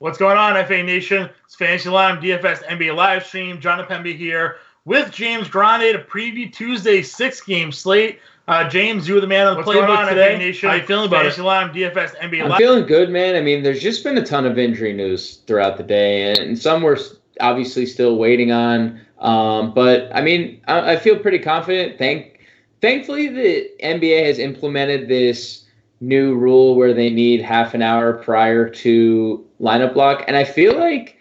What's going on, FA Nation? It's Fantasy Live DFS NBA live stream. John Impemba here with James Grande to preview Tuesday's 6-game slate. James, you were the man on the playbook today. FA Nation? How you feeling about Fantasy Live DFS NBA live? I'm feeling good, man. I mean, there's just been a ton of injury news throughout the day, and some we're obviously still waiting on. But I mean, I feel pretty confident. Thankfully, the NBA has implemented this new rule where they need half an hour prior to lineup block, and I feel like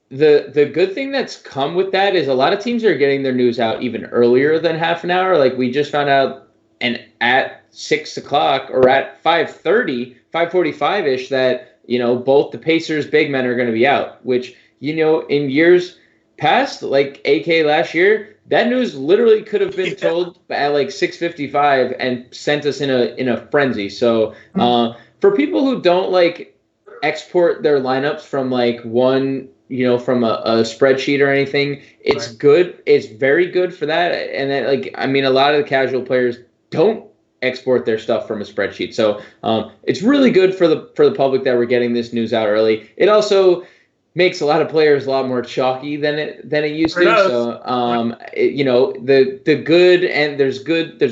the good thing that's come with that is a lot of teams are getting their news out even earlier than half an hour. Like we just found out, and at 6 o'clock or at 5:30, 5:45 that both the Pacers big men are going to be out. Which in years past, like AK last year, that news literally could have been told at like 6:55 and sent us in a frenzy. So for people who don't like export their lineups from like one, from a spreadsheet or anything, it's good. It's very good for that. And then a lot of the casual players don't export their stuff from a spreadsheet. So it's really good for the public that we're getting this news out early. It also makes a lot of players a lot more chalky than it used to. So the good, and there's a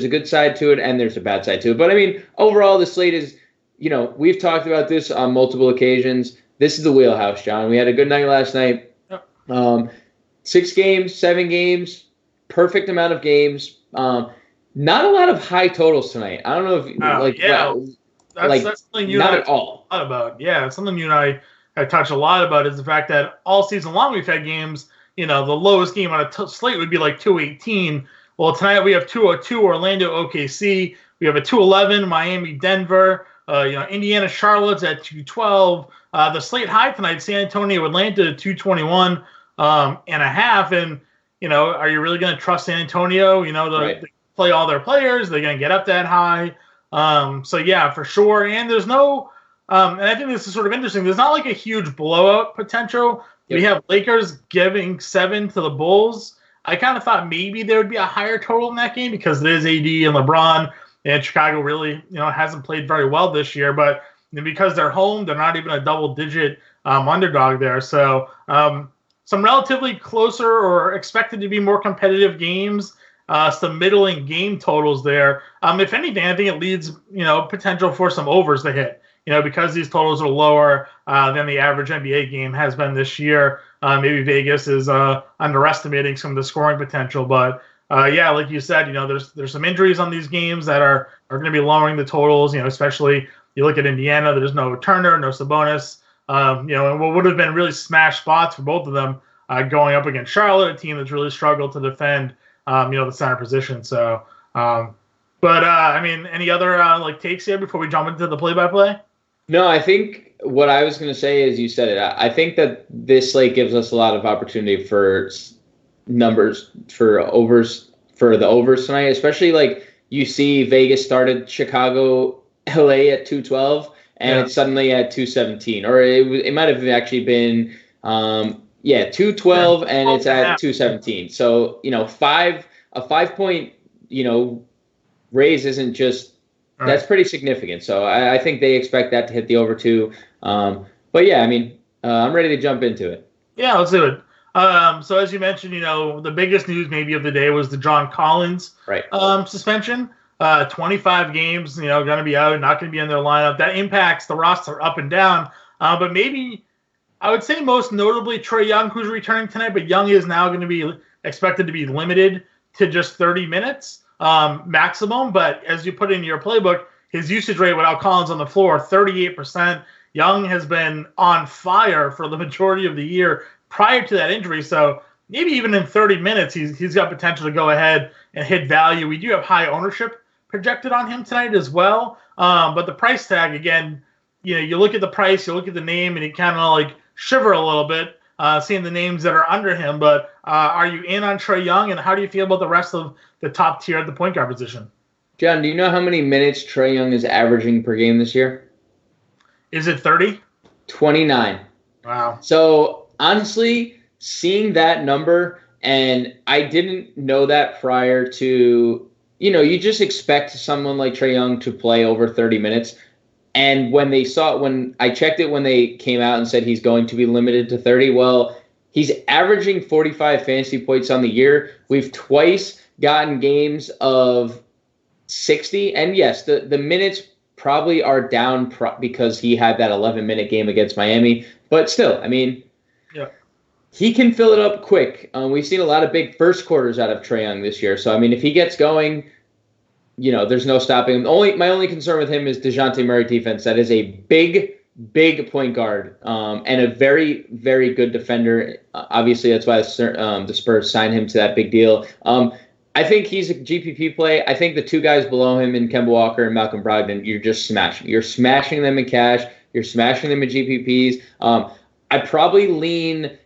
good side to it and there's a bad side to it. But I mean, overall the slate is, we've talked about this on multiple occasions. This is the wheelhouse, John. We had a good night last night. 6 games, 7 games, perfect amount of games. Not a lot of high totals tonight. I don't know if that's something you not and I at all thought about. Yeah, it's something you and I touch a lot about is the fact that all season long we've had games, the lowest game on a slate would be like 218. Well, tonight we have 202 Orlando OKC. We have a 211 Miami Denver. Indiana Charlotte's at 212. The slate high tonight, San Antonio Atlanta 221 and a half. And are you really going to trust San Antonio? To play all their players? They're going to get up that high. So yeah, for sure. And there's no. And I think this is sort of interesting. There's not like a huge blowout potential. Yep. We have Lakers giving 7 to the Bulls. I kind of thought maybe there would be a higher total in that game because it is AD and LeBron, and Chicago really, hasn't played very well this year. But because they're home, they're not even a double-digit underdog there. So some relatively closer or expected to be more competitive games. Some middling game totals there. If anything, I think it leads, potential for some overs to hit. Because these totals are lower than the average NBA game has been this year. Maybe Vegas is underestimating some of the scoring potential. But, like you said, there's some injuries on these games that are going to be lowering the totals, especially you look at Indiana. There's no Turner, no Sabonis, and what would have been really smash spots for both of them going up against Charlotte, a team that's really struggled to defend, the center position. So, any other takes here before we jump into the play-by-play? No, I think what I was going to say is you said it. I think that this slate gives us a lot of opportunity for numbers for the overs tonight, especially you see Vegas started Chicago, LA at 212 and it's suddenly at 217, or it might have actually been 212 and it's at 217. So, a 5 point, raise isn't just. That's pretty significant. So I think they expect that to hit the over too. But yeah, I'm ready to jump into it. Yeah, let's do it. So as you mentioned, the biggest news maybe of the day was the John Collins suspension. 25 games, going to be out, not going to be in their lineup. That impacts the roster up and down. But maybe I would say most notably Trey Young, who's returning tonight. But Young is now going to be expected to be limited to just 30 minutes. Maximum, but as you put in your playbook, his usage rate without Collins on the floor, 38%. Young has been on fire for the majority of the year prior to that injury, so maybe even in 30 minutes, he's got potential to go ahead and hit value. We do have high ownership projected on him tonight as well, but the price tag, again, you look at the price, you look at the name, and you kind of shiver a little bit. Seeing the names that are under him, but are you in on Trey Young, and how do you feel about the rest of the top tier at the point guard position? John, do you know how many minutes Trey Young is averaging per game this year? Is it 30? 29. Wow. So honestly, seeing that number, and I didn't know that prior to, you just expect someone like Trey Young to play over 30 minutes. And when I checked it when they came out and said he's going to be limited to 30, well, he's averaging 45 fantasy points on the year. We've twice gotten games of 60. And yes, the minutes probably are down because he had that 11-minute game against Miami. But still, I mean, he can fill it up quick. We've seen a lot of big first quarters out of Trey Young this year. So, I mean, if he gets going, there's no stopping him. My only concern with him is DeJounte Murray defense. That is a big point guard and a very, very good defender. Obviously, that's why the Spurs signed him to that big deal. I think he's a GPP play. I think the two guys below him in Kemba Walker and Malcolm Brogdon, you're just smashing. You're smashing them in cash. You're smashing them in GPPs. I probably lean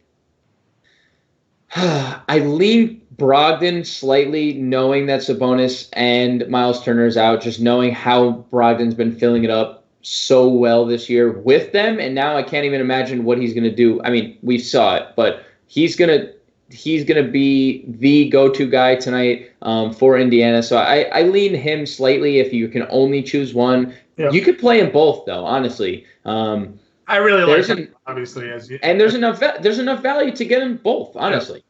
Brogdon slightly, knowing that Sabonis and Miles Turner's out, just knowing how Brogdon's been filling it up so well this year with them, and now I can't even imagine what he's going to do. I mean, we saw it, but he's gonna be the go-to guy tonight for Indiana. So I lean him slightly if you can only choose one. Yeah. You could play them both, though. Honestly, I really like him, obviously, and there's enough value to get them both. Honestly,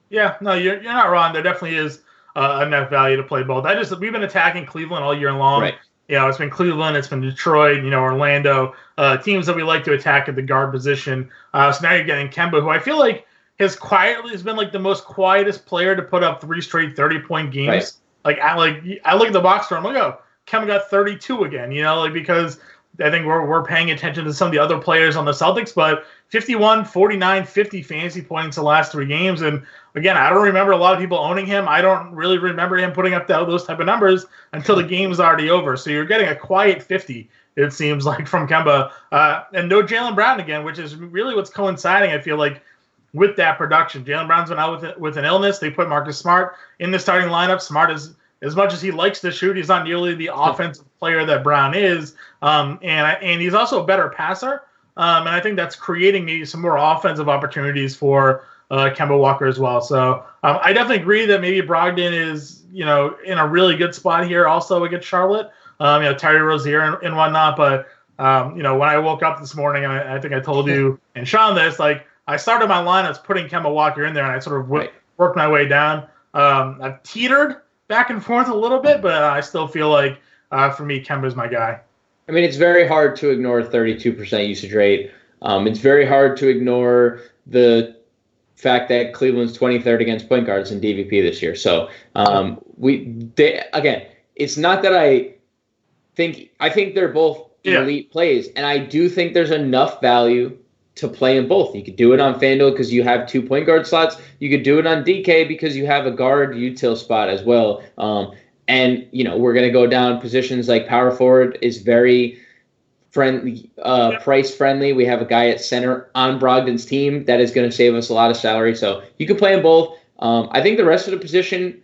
yeah. No, you're not wrong. There definitely is enough value to play both. We've been attacking Cleveland all year long. Right. It's been Cleveland, it's been Detroit, Orlando, teams that we like to attack at the guard position. So now you're getting Kemba, who I feel like has been like the most quietest player to put up 3 straight 30-point games. Right. I look at the box score, I'm like, oh, Kemba got 32 again. Because I think we're paying attention to some of the other players on the Celtics, but 51, 49, 50 fantasy points the last 3 games. And again, I don't remember a lot of people owning him. I don't really remember him putting up those type of numbers until the game is already over. So you're getting a quiet 50, it seems like, from Kemba. And no Jaylen Brown again, which is really what's coinciding, I feel like, with that production. Jaylen Brown's been out with an illness. They put Marcus Smart in the starting lineup. Smart is, as much as he likes to shoot, he's not nearly the offensive player that Brown is. And he's also a better passer. And I think that's creating maybe some more offensive opportunities for Kemba Walker as well. So I definitely agree that maybe Brogdon is, in a really good spot here also against Charlotte. Terry Rozier and whatnot. But, when I woke up this morning, and I think I told you and Sean this, I started my lineups putting Kemba Walker in there, and I sort of worked my way down. I've teetered back and forth a little bit, but I still feel like, for me, Kemba's my guy. I mean, it's very hard to ignore 32% usage rate. It's very hard to ignore the fact that Cleveland's 23rd against point guards in DVP this year. So again, it's not that I think they're both elite plays, and I do think there's enough value to play in both. You could do it on FanDuel because you have 2 point guard slots. You could do it on DK because you have a guard util spot as well. And we're going to go down positions like power forward is very friendly, price friendly. We have a guy at center on Brogdon's team that is going to save us a lot of salary. So you can play them both. I think the rest of the position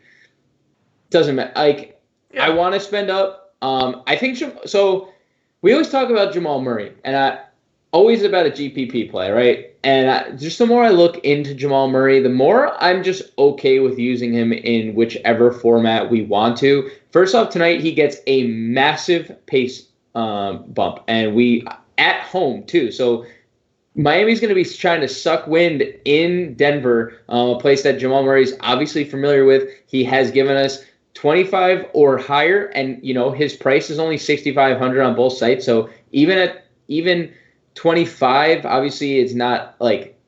doesn't matter. I want to spend up. I think so. We always talk about Jamal Murray, and always about a GPP play, right? And just the more I look into Jamal Murray, the more I'm just okay with using him in whichever format we want to. First off, tonight he gets a massive pace bump, and we at home too. So Miami's going to be trying to suck wind in Denver, a place that Jamal Murray's obviously familiar with. He has given us 25 or higher, and his price is only $6,500 on both sites. So even 25, obviously it's not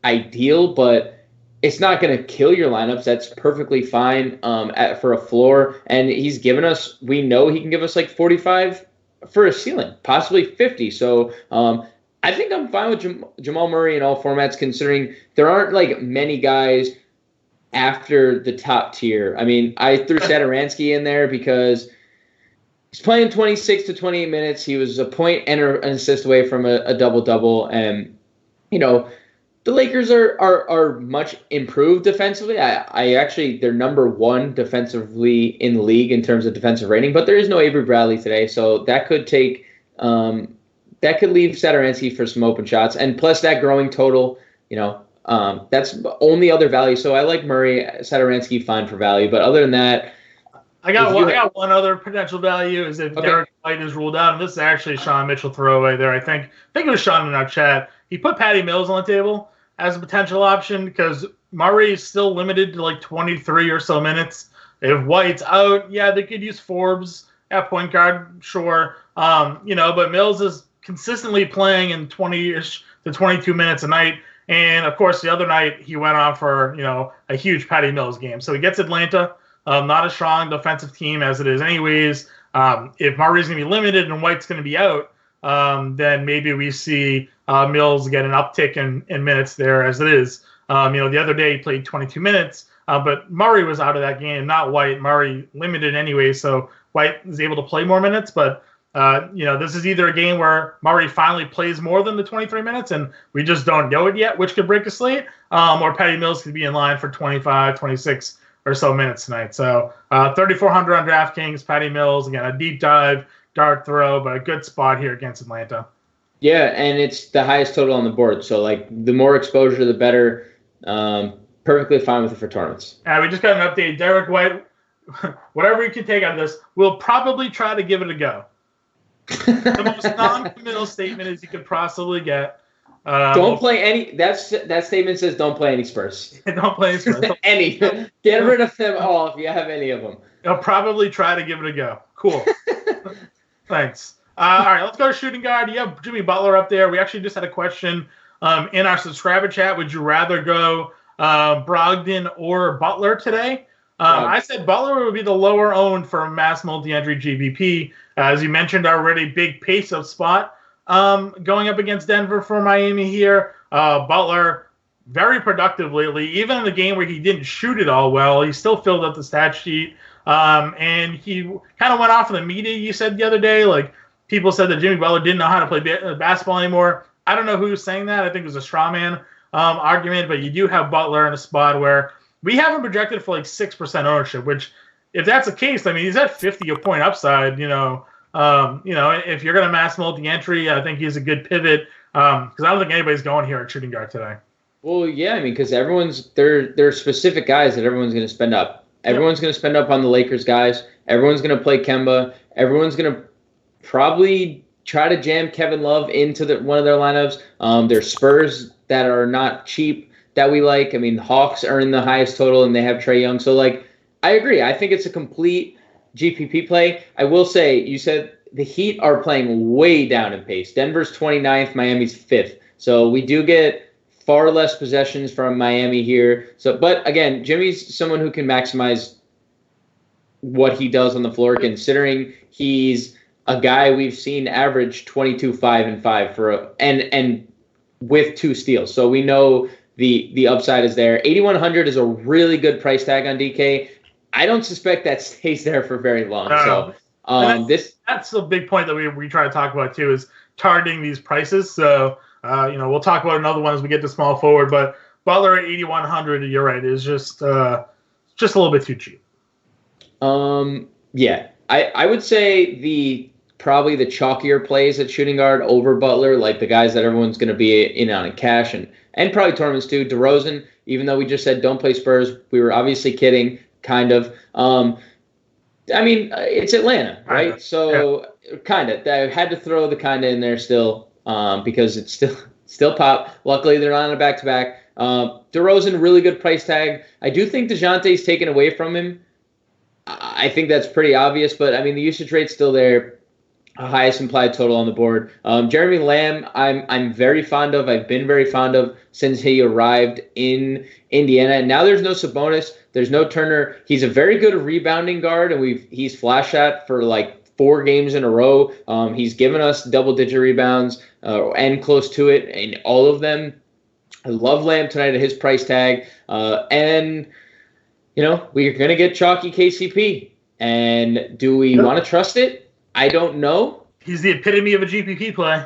ideal, but it's not going to kill your lineups. That's perfectly fine for a floor. And he's given us, we know he can give us 45 for a ceiling, possibly 50. So I think I'm fine with Jamal Murray in all formats, considering there aren't many guys after the top tier. I mean, I threw Satoransky in there because he's playing 26 to 28 minutes. He was a point and an assist away from a double-double. And, the Lakers are much improved defensively. I actually, they're number 1 defensively in the league in terms of defensive rating, but there is no Avery Bradley today. So that could leave Satoransky for some open shots. And plus that growing total, that's the only other value. So I like Murray, Satoransky, fine for value. But other than that, I got one other potential value is if Derek White is ruled out, and this is actually Sean Mitchell throwaway there. I think it was Sean in our chat. He put Patty Mills on the table as a potential option because Murray is still limited to like 23 or so minutes. If White's out, yeah, they could use Forbes at point guard, sure. But Mills is consistently playing in 20-ish to 22 minutes a night. And, of course, the other night he went on for, a huge Patty Mills game. So he gets Atlanta, not a strong defensive team as it is anyways. If Murray's going to be limited and White's going to be out, then maybe we see Mills get an uptick in minutes there as it is. The other day he played 22 minutes, but Murray was out of that game, not White. Murray limited anyway, so White is able to play more minutes. But, this is either a game where Murray finally plays more than the 23 minutes, and we just don't know it yet, which could break a slate, or Patty Mills could be in line for 25, 26 or so minutes tonight. So 3,400 on DraftKings, Patty Mills, again, a deep dive, dart throw, but a good spot here against Atlanta. Yeah, and it's the highest total on the board. So, the more exposure, the better. Perfectly fine with it for tournaments. We just got an update. Derek White, whatever you can take out of this, we'll probably try to give it a go. The most non-committal statement as you could possibly get. Don't play any. That statement says don't play any Spurs. Don't play any Spurs. Any. Get rid of them all if you have any of them. I'll probably try to give it a go. Cool. Thanks. All right, let's go to shooting guard. You have Jimmy Butler up there. We actually just had a question in our subscriber chat. Would you rather go Brogdon or Butler today? I said Butler would be the lower owned for mass multi-entry GBP. As you mentioned already, big pace-up spot going up against Denver for Miami here. Butler, very productive lately. Even in the game where he didn't shoot it all well, he still filled up the stat sheet. And he kind of went off in the media, you said the other day. People said that Jimmy Butler didn't know how to play basketball anymore. I don't know who was saying that. I think it was a straw man argument, but you do have Butler in a spot where we have him projected for 6% ownership, which if that's the case, he's at 50 a point upside, if you're going to mass multi-entry, I think he's a good pivot because I don't think anybody's going here at shooting guard today. Well, yeah, because there are specific guys that everyone's going to spend up. Everyone's going to spend up on the Lakers guys. Everyone's going to play Kemba. Everyone's going to probably try to jam Kevin Love into one of their lineups. There's Spurs that are not cheap that we like. Hawks are in the highest total, and they have Trey Young. So, I agree. I think it's a complete GPP play. I will say, you said the Heat are playing way down in pace. Denver's 29th, Miami's 5th. So we do get far less possessions from Miami here. But again, Jimmy's someone who can maximize what he does on the floor, considering he's a guy we've seen average 22, 5, and 5 and with 2 steals. So we know the upside is there. 8,100 is a really good price tag on DK. I don't suspect that stays there for very long. That's a big point that we try to talk about too, is targeting these prices. So we'll talk about another one as we get to small forward. But Butler at 8,100, you're right, is just a little bit too cheap. Yeah, I would say probably the chalkier plays at shooting guard over Butler, the guys that everyone's going to be in on in cash and probably tournaments too. DeRozan, even though we just said don't play Spurs, we were obviously kidding, kind of. It's Atlanta, right? So kind of. I had to throw the kind of in there still because it's still pop. Luckily, they're not on a back-to-back. DeRozan, really good price tag. I do think DeJounte's taken away from him. I think that's pretty obvious, but the usage rate's still there. Highest implied total on the board. Jeremy Lamb, I'm very fond of. I've been very fond of since he arrived in Indiana. And now there's no Sabonis. There's no Turner. He's a very good rebounding guard, and he's flash shot for 4 games in a row. He's given us double-digit rebounds and close to it in all of them. I love Lamb tonight at his price tag. And we're going to get chalky KCP. And do we want to trust it? I don't know. He's the epitome of a GPP play.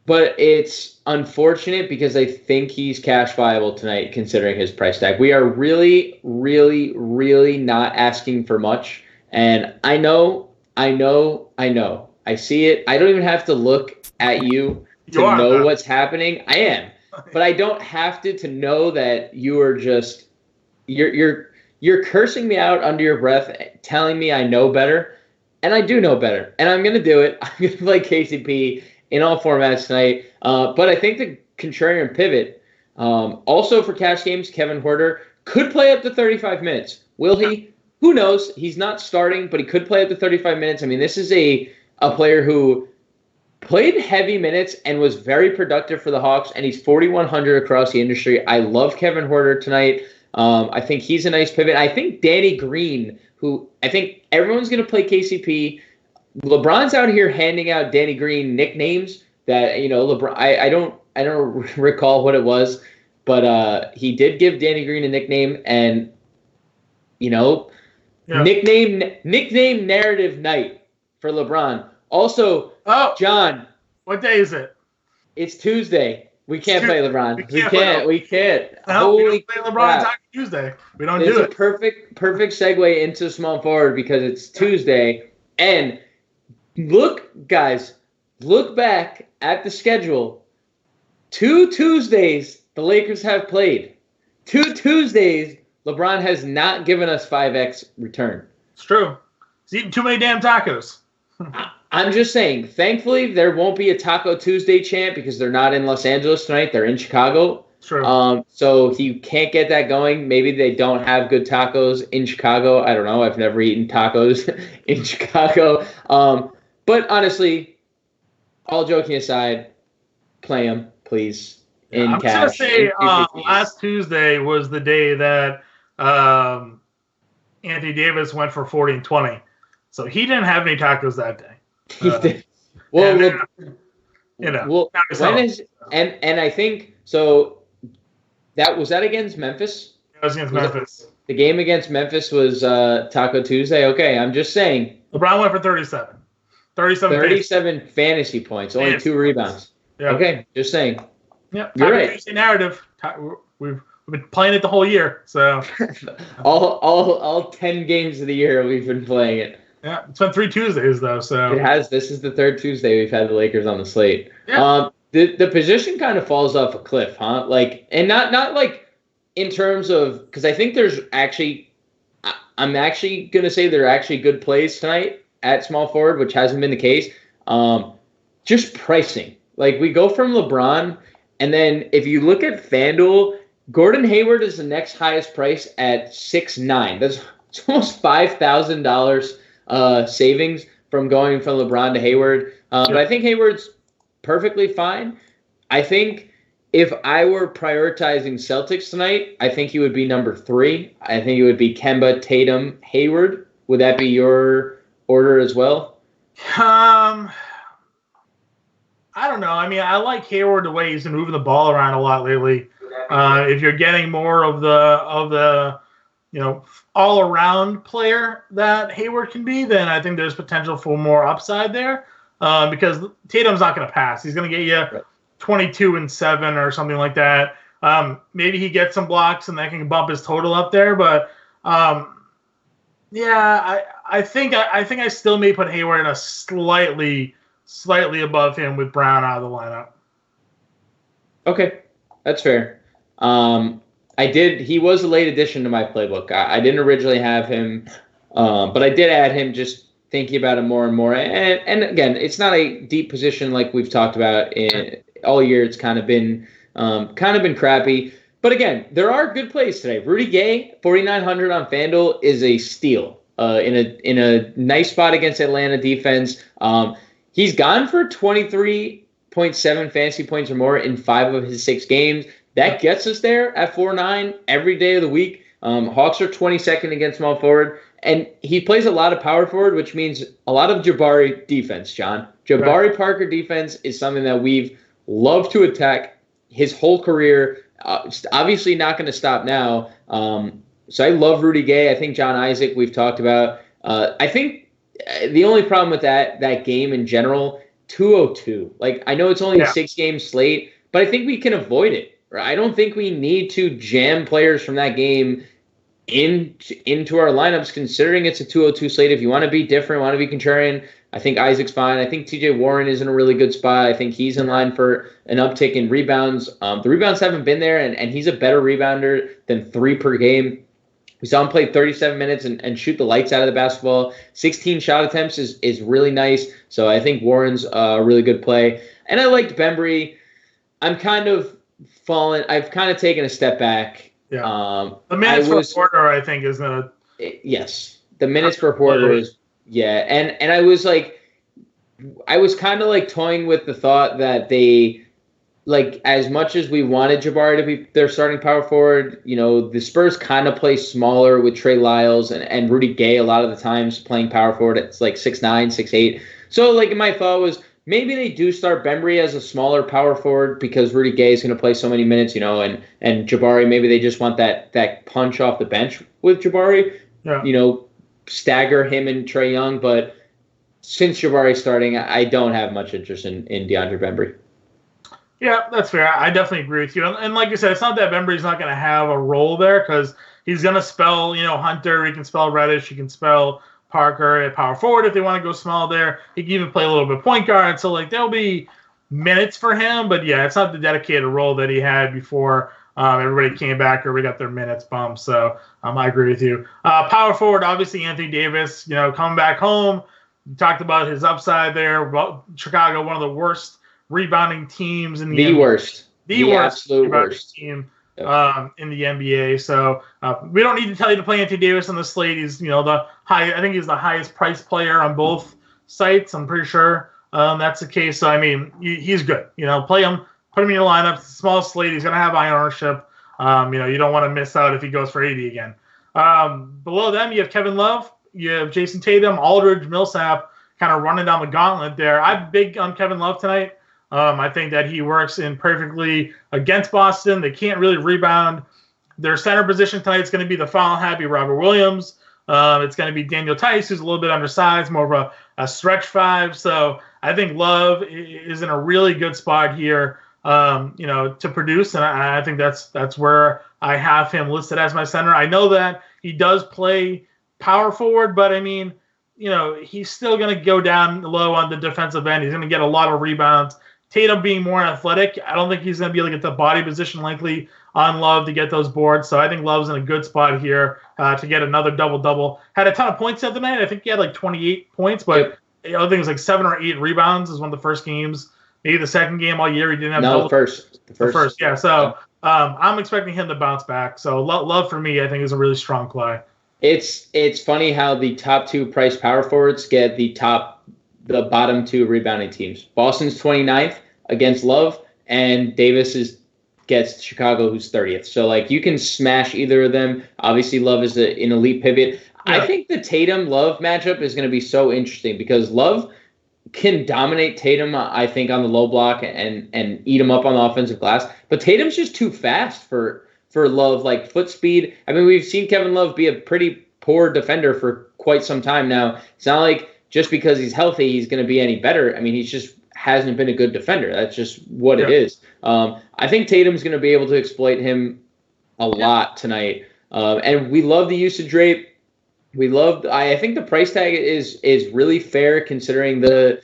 But it's unfortunate because I think he's cash viable tonight considering his price tag. We are really, really, really not asking for much. And I know. I see it. I don't even have to look at you to know what's happening. I am. But I don't have to know that you are just you're You're cursing me out under your breath, telling me I know better, and I do know better, and I'm going to do it. I'm going to play KCP in all formats tonight, but I think the contrarian pivot, also for cash games, Kevin Huerter could play up to 35 minutes. Will he? Who knows? He's not starting, but he could play up to 35 minutes. I mean, this is a player who played heavy minutes and was very productive for the Hawks, and he's 4,100 across the industry. I love Kevin Huerter tonight. I think he's a nice pivot. I think Danny Green, who I think everyone's going to play KCP. LeBron's out here handing out Danny Green nicknames that, LeBron, I don't recall what it was, but he did give Danny Green a nickname, and, nickname narrative night for LeBron. Also, John. What day is it? It's Tuesday. We can't play LeBron. We can't. No, we don't play LeBron on Tuesday. We don't do it. It's a perfect segue into small forward because it's Tuesday. And look back at the schedule. 2 Tuesdays the Lakers have played. 2 Tuesdays LeBron has not given us 5x return. It's true. He's eating too many damn tacos. I'm just saying, thankfully, there won't be a Taco Tuesday chant because they're not in Los Angeles tonight. They're in Chicago. True. So he can't get that going. Maybe they don't have good tacos in Chicago. I don't know. I've never eaten tacos in Chicago. But honestly, all joking aside, play him, please, in I'm cash. going to say last Tuesday was the day that Anthony Davis went for 40 and 20. So he didn't have any tacos that day. He did. Well, when is and I think so. Was that against Memphis? It was against Memphis. The game against Memphis was Taco Tuesday. Okay, I'm just saying. LeBron went for 37. 37 fantasy points, only 2 rebounds. Yeah. Okay, just saying. Yeah, you're right. Tuesday narrative. We've been playing it the whole year. So all 10 games of the year we've been playing it. Yeah, it's been 3 Tuesdays though. So it has. This is the 3rd Tuesday we've had the Lakers on the slate. Yeah. The position kind of falls off a cliff, huh? And not like in terms of, because I think there's actually, I'm actually gonna say there are actually good plays tonight at small forward, which hasn't been the case. Just pricing. Like we go from LeBron, and then if you look at FanDuel, Gordon Hayward is the next highest price at 6'9". That's almost $5,000. Savings from going from LeBron to Hayward. But I think Hayward's perfectly fine. I think if I were prioritizing Celtics tonight, I think he would be number 3. I think it would be Kemba, Tatum, Hayward. Would that be your order as well? I don't know. I mean, I like Hayward the way he's been moving the ball around a lot lately. If you're getting more of the all-around player that Hayward can be, then I think there's potential for more upside there. Because Tatum's not going to pass. He's going to get you 22 and 7 or something like that. Maybe he gets some blocks and that can bump his total up there. But I think I still may put Hayward in a slightly above him with Brown out of the lineup. Okay, that's fair. He was a late addition to my playbook. I didn't originally have him, but I did add him just thinking about it more and more. And again, it's not a deep position like we've talked about all year. It's kind of been crappy. But again, there are good plays today. Rudy Gay, 4,900 on FanDuel is a steal in a nice spot against Atlanta defense. He's gone for 23.7 fantasy points or more in 5 of his 6 games. That gets us there at 4.9 every day of the week. Hawks are 22nd against small forward. And he plays a lot of power forward, which means a lot of Jabari defense, John. Jabari Parker defense is something that we've loved to attack his whole career. Obviously not going to stop now. So I love Rudy Gay. I think John Isaac we've talked about. I think the only problem with that game in general, 202. Like, I know it's only a 6-game slate, but I think we can avoid it. I don't think we need to jam players from that game into our lineups, considering it's a 202 slate. If you want to be different, want to be contrarian, I think Isaac's fine. I think TJ Warren is in a really good spot. I think he's in line for an uptick in rebounds. The rebounds haven't been there, and he's a better rebounder than 3 per game. We saw him play 37 minutes and shoot the lights out of the basketball. 16 shot attempts is really nice. So I think Warren's a really good play. And I liked Bembry. I've kind of taken a step back. Yeah. The minutes for Porter, I think, is going to. Yes. The minutes for Porter is, yeah. And I was kind of like toying with the thought that they, like, as much as we wanted Jabari to be their starting power forward, the Spurs kind of play smaller with Trey Lyles and Rudy Gay a lot of the times playing power forward. It's like 6'9", 6'8". So, like, my thought was maybe they do start Bembry as a smaller power forward because Rudy Gay is going to play so many minutes, and Jabari, maybe they just want that punch off the bench with Jabari, stagger him and Trey Young. But since Jabari's starting, I don't have much interest in DeAndre Bembry. Yeah, that's fair. I definitely agree with you. And like you said, it's not that Bembry's not going to have a role there because he's going to spell, Hunter. He can spell Reddish. He can spell Parker at power forward if they want to go small there. He can even play a little bit point guard. So, like, there'll be minutes for him. But, yeah, it's not the dedicated role that he had before everybody came back or we got their minutes bumped. So, I agree with you. Power forward, obviously, Anthony Davis, coming back home. We talked about his upside there. Chicago, one of the worst rebounding teams in the NBA. The absolute worst team in the NBA. So we don't need to tell you to play Anthony Davis on the slate. He's I think he's the highest priced player on both sites. I'm pretty sure that's the case. So I mean, he's good. Play him, put him in your lineup. It's a small slate. He's gonna have high ownership. You don't want to miss out if he goes for 80 again. Below them, you have Kevin Love, you have Jason Tatum, Aldridge, Millsap, kind of running down the gauntlet there. I'm big on Kevin Love tonight. I think that he works in perfectly against Boston. They can't really rebound. Their center position tonight is going to be the foul-happy Robert Williams. It's going to be Daniel Tice, who's a little bit undersized, more of a stretch five. So I think Love is in a really good spot here, to produce, and I think that's where I have him listed as my center. I know that he does play power forward, but I mean, he's still going to go down low on the defensive end. He's going to get a lot of rebounds. Tatum being more athletic, I don't think he's going to be able to get the body position likely on Love to get those boards. So I think Love's in a good spot here to get another double-double. Had a ton of points the other night. I think he had like 28 points, but I think it was like 7 or 8 rebounds. It was one of the first games. Maybe the second game all year he didn't have the first. Yeah, so I'm expecting him to bounce back. So Love for me, I think, is a really strong play. It's funny how the top 2 price power forwards get the bottom 2 rebounding teams. Boston's 29th against Love, and Davis gets Chicago, who's 30th. So, like, you can smash either of them. Obviously, Love is an elite pivot. Yeah. I think the Tatum-Love matchup is going to be so interesting because Love can dominate Tatum, I think, on the low block and eat him up on the offensive glass. But Tatum's just too fast for Love, like foot speed. I mean, we've seen Kevin Love be a pretty poor defender for quite some time now. It's not like just because he's healthy, he's going to be any better. I mean, he just hasn't been a good defender. That's just what it is. I think Tatum's going to be able to exploit him a lot tonight. And we love the usage rate. I think the price tag is really fair considering the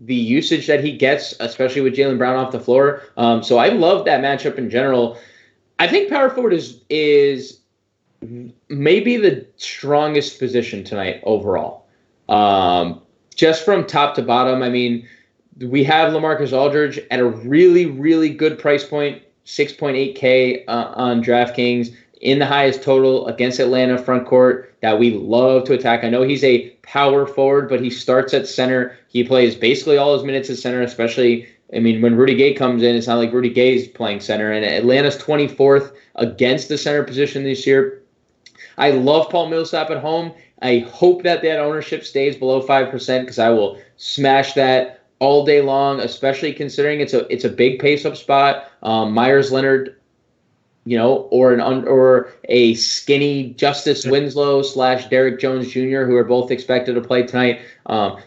usage that he gets, especially with Jaylen Brown off the floor. So I love that matchup in general. I think power forward is maybe the strongest position tonight overall. Just from top to bottom, I mean, we have LaMarcus Aldridge at a really, really good price point, 6.8K on DraftKings, in the highest total against Atlanta front court that we love to attack. I know he's a power forward, but he starts at center. He plays basically all his minutes at center, especially, I mean, when Rudy Gay comes in, it's not like Rudy Gay's playing center. And Atlanta's 24th against the center position this year. I love Paul Millsap at home. I hope that ownership stays below 5% because I will smash that all day long, especially considering it's a big pace-up spot. Myers Leonard, or a skinny Justice Winslow / Derrick Jones Jr., who are both expected to play tonight.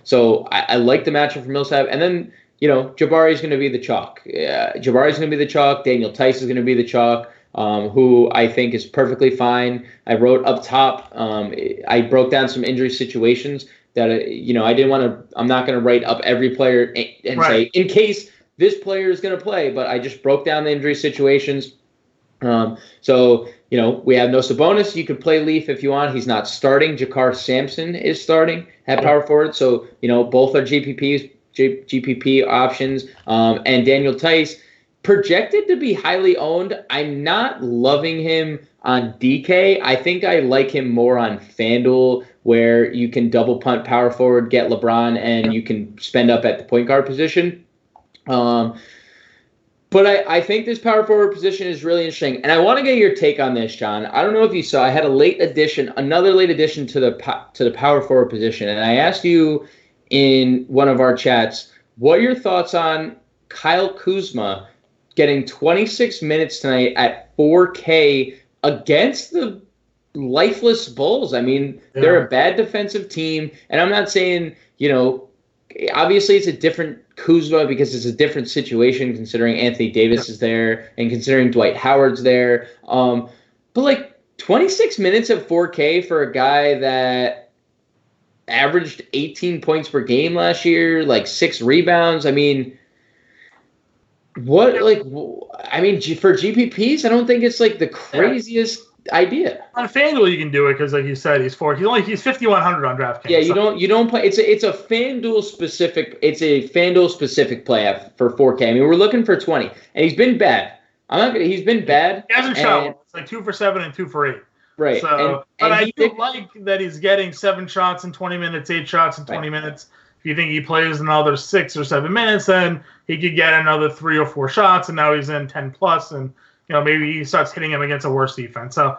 So I like the matchup for Millsap. And then, Jabari's going to be the chalk. Jabari's going to be the chalk. Daniel Tice is going to be the chalk. Who I think is perfectly fine. I wrote up top. I broke down some injury situations that I'm not going to write up every player and say in case this player is going to play, but I just broke down the injury situations. So we have no Sabonis. You could play Leaf if you want. He's not starting. Jakar Sampson is starting at power forward. So, both are GPP options. And Daniel Tice, projected to be highly owned. I'm not loving him on DK. I think I like him more on FanDuel, where you can double punt power forward, get LeBron, and you can spend up at the point guard position. But I think this power forward position is really interesting. And I want to get your take on this, John. I don't know if you saw, I had another late addition to the power forward position. And I asked you in one of our chats, what are your thoughts on Kyle Kuzma getting 26 minutes tonight at 4K against the lifeless Bulls? I mean, they're a bad defensive team. And I'm not saying, obviously it's a different Kuzma because it's a different situation considering Anthony Davis is there and considering Dwight Howard's there. But 26 minutes at 4K for a guy that averaged 18 points per game last year, 6 rebounds. I mean, for GPPs, I don't think it's the craziest idea. On FanDuel, you can do it because, like you said, he's 5,100 on DraftKings. Yeah, you don't play. It's a FanDuel specific play for 4K. I mean, we're looking for 20, and he's been bad. He's been bad. He hasn't shot. It's 2 for 7 and 2 for 8. Right. So, but I do like that he's getting 7 shots in 20 minutes, 8 shots in 20 minutes. If you think he plays another 6 or 7 minutes, then he could get another 3 or 4 shots, and now he's in 10 plus, and maybe he starts hitting him against a worse defense. So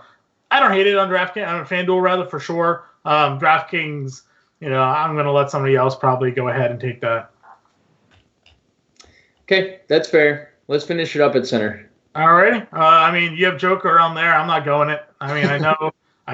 I don't hate it on DraftKings, on FanDuel rather, for sure. DraftKings, I'm going to let somebody else probably go ahead and take that. Okay, that's fair. Let's finish it up at center. All right. You have Joker around there. I'm not going it. I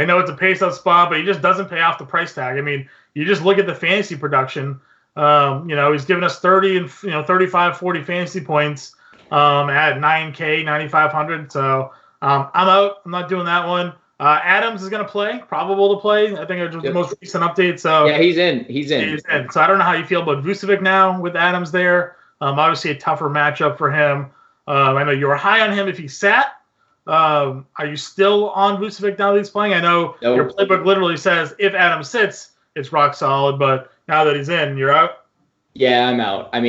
know it's a pace-up spot, but he just doesn't pay off the price tag. I mean, you just look at the fantasy production. He's given us 30 and 35, 40 fantasy points at 9K, 9,500. So I'm out. I'm not doing that one. Adams is going to play, probable to play. I think it was the most recent update. So yeah, he's in. He's in. So I don't know how you feel about Vucevic now with Adams there. Obviously a tougher matchup for him. I know you were high on him if he sat. Are you still on Vucevic now that he's playing? I know your playbook literally says if Adams sits, it's rock solid. But now that he's in, you're out. Yeah, I'm out. I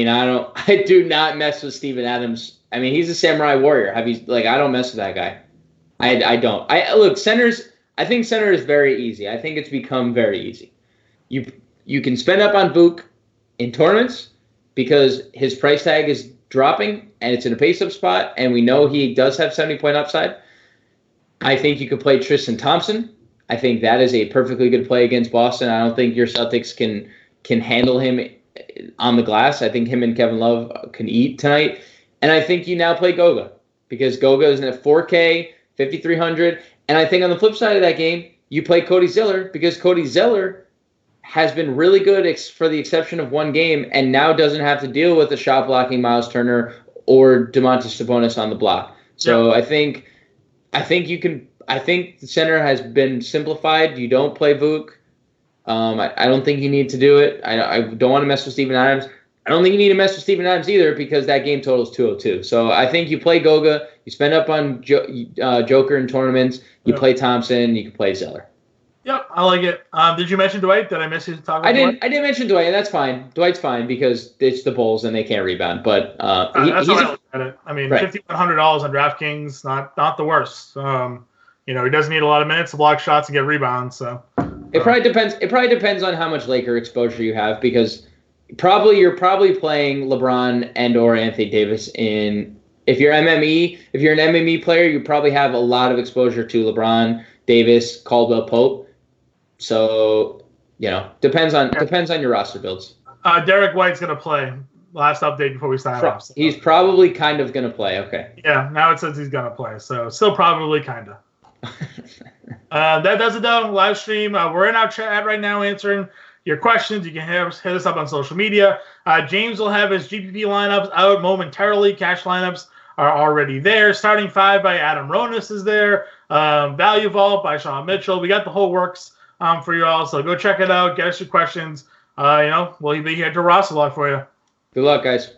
do not mess with Steven Adams. I mean, he's a samurai warrior. I don't mess with that guy. I don't. I think center is very easy. I think it's become very easy. You can spend up on Vuk in tournaments because his price tag is dropping and it's in a pace-up spot, and we know he does have 70-point upside. I think you could play Tristan Thompson. I think that is a perfectly good play against Boston. I don't think your Celtics can handle him on the glass. I think him and Kevin Love can eat tonight. And I think you now play Goga because Goga is at 4K, 5,300. And I think on the flip side of that game, you play Cody Zeller because Cody Zeller has been really good for the exception of one game and now doesn't have to deal with the shot blocking Miles Turner or Domantas Sabonis on the block. So I think the center has been simplified. You don't play Vuk. I don't think you need to do it. I don't want to mess with Steven Adams. I don't think you need to mess with Steven Adams either because that game total is 202. So I think you play Goga, you spend up on Joker in tournaments, you play Thompson, you can play Zeller. Yep, I like it. Did you mention Dwight? Did I miss you talking about Dwight? I didn't mention Dwight, and that's fine. Dwight's fine because it's the Bulls and they can't rebound. But that's how I look at it. I mean, $5,100 on DraftKings, not the worst. He doesn't need a lot of minutes to block shots and get rebounds. So it probably depends. It probably depends on how much Laker exposure you have because you're probably playing LeBron and or Anthony Davis in. If you're an MME player, you probably have a lot of exposure to LeBron, Davis, Caldwell Pope. So, depends on your roster builds. Derek White's going to play. Last update before we sign off. So. He's probably kind of going to play. Okay. Yeah, now it says he's going to play. So, still probably kind of. That does it, though. Live stream. We're in our chat right now answering your questions. You can hit us up on social media. James will have his GPP lineups out momentarily. Cash lineups are already there. Starting 5 by Adam Ronis is there. Value Vault by Sean Mitchell. We got the whole works for you all. So go check it out. Get us your questions. We'll be here to roster log for you. Good luck, guys.